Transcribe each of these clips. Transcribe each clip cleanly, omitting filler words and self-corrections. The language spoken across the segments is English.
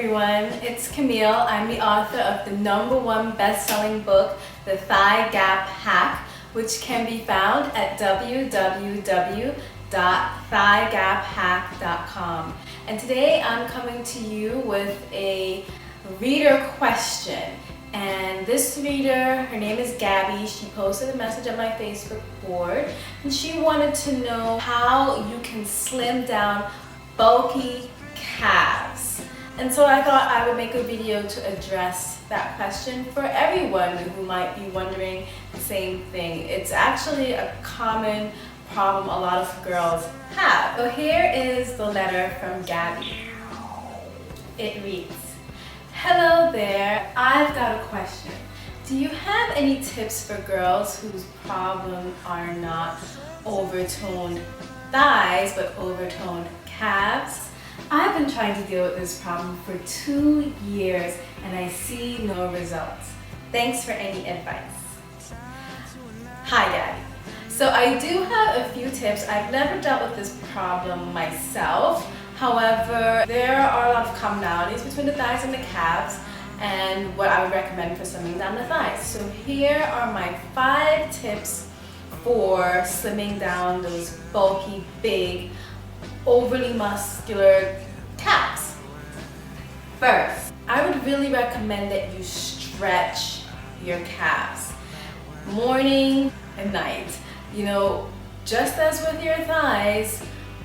everyone, it's Camille. I'm the author of the #1 best-selling book, The Thigh Gap Hack, which can be found at www.thighgaphack.com. And today I'm coming to you with a reader question. And this reader, her name is Gabby. She posted a message on my Facebook board and she wanted to know how you can slim down bulky calves. And so I thought I would make a video to address that question for everyone who might be wondering the same thing. It's actually a common problem a lot of girls have. So here is the letter from Gabby. It reads, "Hello there, I've got a question. Do you have any tips for girls whose problem are not overtoned thighs but overtoned calves? I've been trying to deal with this problem for 2 years and I see no results. Thanks for any advice." Hi Gabby. So I do have a few tips. I've never dealt with this problem myself. However, there are a lot of commonalities between the thighs and the calves and what I would recommend for slimming down the thighs. So here are my 5 tips for slimming down those bulky, big, overly muscular calves. First, I would really recommend that you stretch your calves morning and night. You know, just as with your thighs,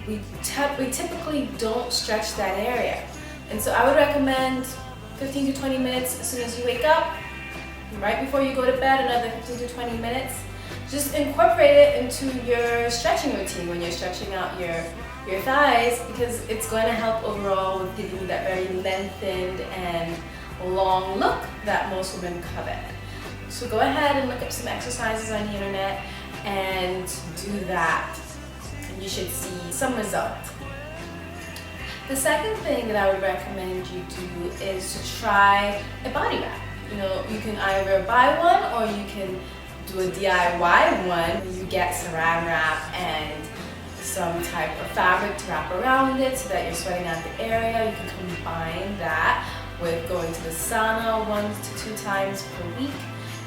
we typically don't stretch that area. And so I would recommend 15 to 20 minutes as soon as you wake up, right before you go to bed, another 15 to 20 minutes. Just incorporate it into your stretching routine when you're stretching out your thighs, because it's going to help overall with giving you that very lengthened and long look that most women covet. So go ahead and look up some exercises on the internet and do that. You should see some result. The second thing that I would recommend you do is to try a body wrap. You know, you can either buy one or you can do a DIY one. You get saran wrap and some type of fabric to wrap around it so that you're sweating out the area. You can combine that with going to the sauna 1 to 2 times per week.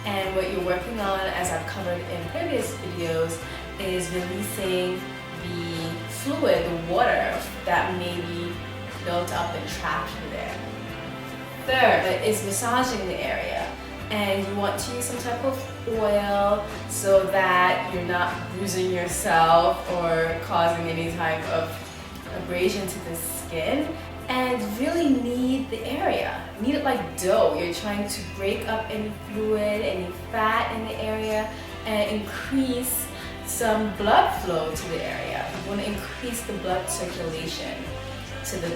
And what you're working on, as I've covered in previous videos, is releasing the fluid, the water that may be built up and trapped in there. Third is massaging the area. And you want to use some type of oil so that you're not bruising yourself or causing any type of abrasion to the skin. And really knead the area. Knead it like dough. You're trying to break up any fluid, any fat in the area, and increase some blood flow to the area. You want to increase the blood circulation to the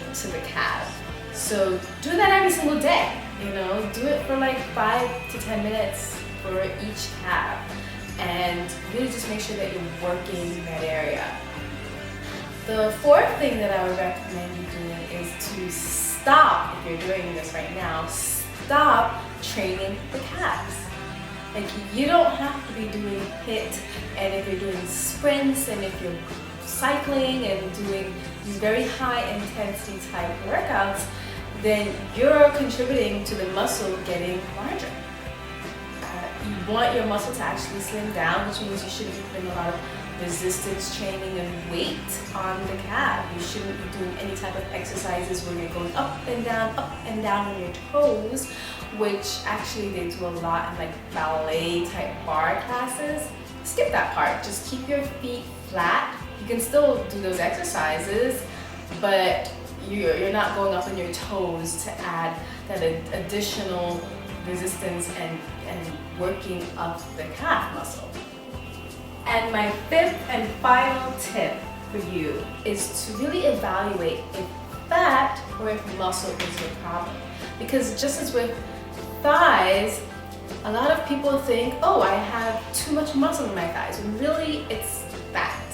calf. So do that every single day. You know, do it for like 5 to 10 minutes for each calf, and really just make sure that you're working that area. The fourth thing that I would recommend you doing is to stop, if you're doing this right now, stop training the calves. Like, you don't have to be doing HIIT, and if you're doing sprints and if you're cycling and doing these very high intensity type workouts, then you're contributing to the muscle getting larger. You want your muscle to actually slim down, which means you shouldn't be putting a lot of resistance training and weight on the calf. You shouldn't be doing any type of exercises where you're going up and down on your toes, which actually they do a lot in like ballet type bar classes. Skip that part. Just keep your feet flat. You can still do those exercises, but you're not going up on your toes to add that additional resistance and working up the calf muscle. And my 5th and final tip for you is to really evaluate if fat or if muscle is your problem. Because just as with thighs, a lot of people think, oh, I have too much muscle in my thighs, when really it's fat.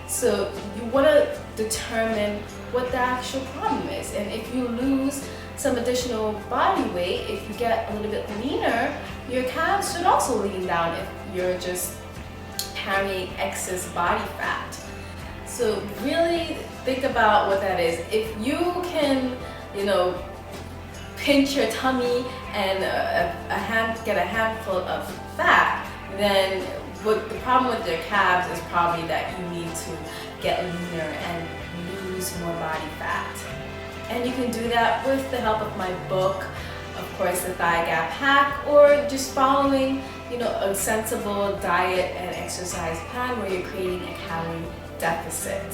So you want to determine what the actual problem is. And if you lose some additional body weight, if you get a little bit leaner, your calves should also lean down if you're just carrying excess body fat. So really think about what that is. If you can, pinch your tummy and get a handful of fat, then the problem with your calves is probably that you need to get leaner and lose more body fat. And you can do that with the help of my book, of course, the Thigh Gap Hack, or just following, a sensible diet and exercise plan where you're creating a calorie deficit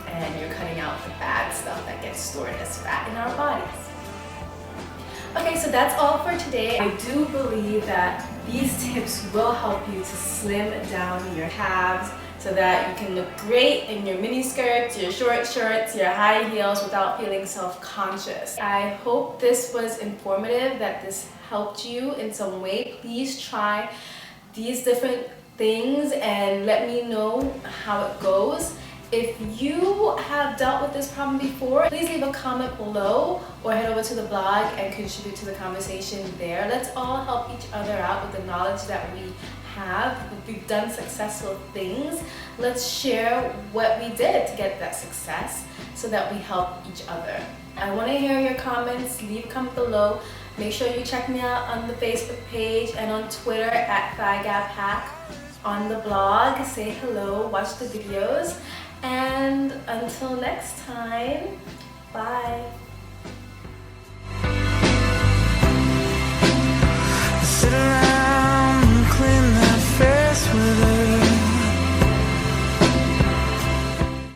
and you're cutting out the bad stuff that gets stored as fat in our bodies. Okay, so that's all for today. I do believe that these tips will help you to slim down your calves so that you can look great in your mini skirts, your short shorts, your high heels without feeling self-conscious. I hope this was informative, that this helped you in some way. Please try these different things and let me know how it goes. If you have dealt with this problem before, please leave a comment below or head over to the blog and contribute to the conversation there. Let's all help each other out with the knowledge that we have. If we've done successful things, let's share what we did to get that success so that we help each other. I want to hear your comments. Leave a comment below. Make sure you check me out on the Facebook page and on Twitter at Thigh Gap Hack. On the blog, say hello, watch the videos. And until next time, bye.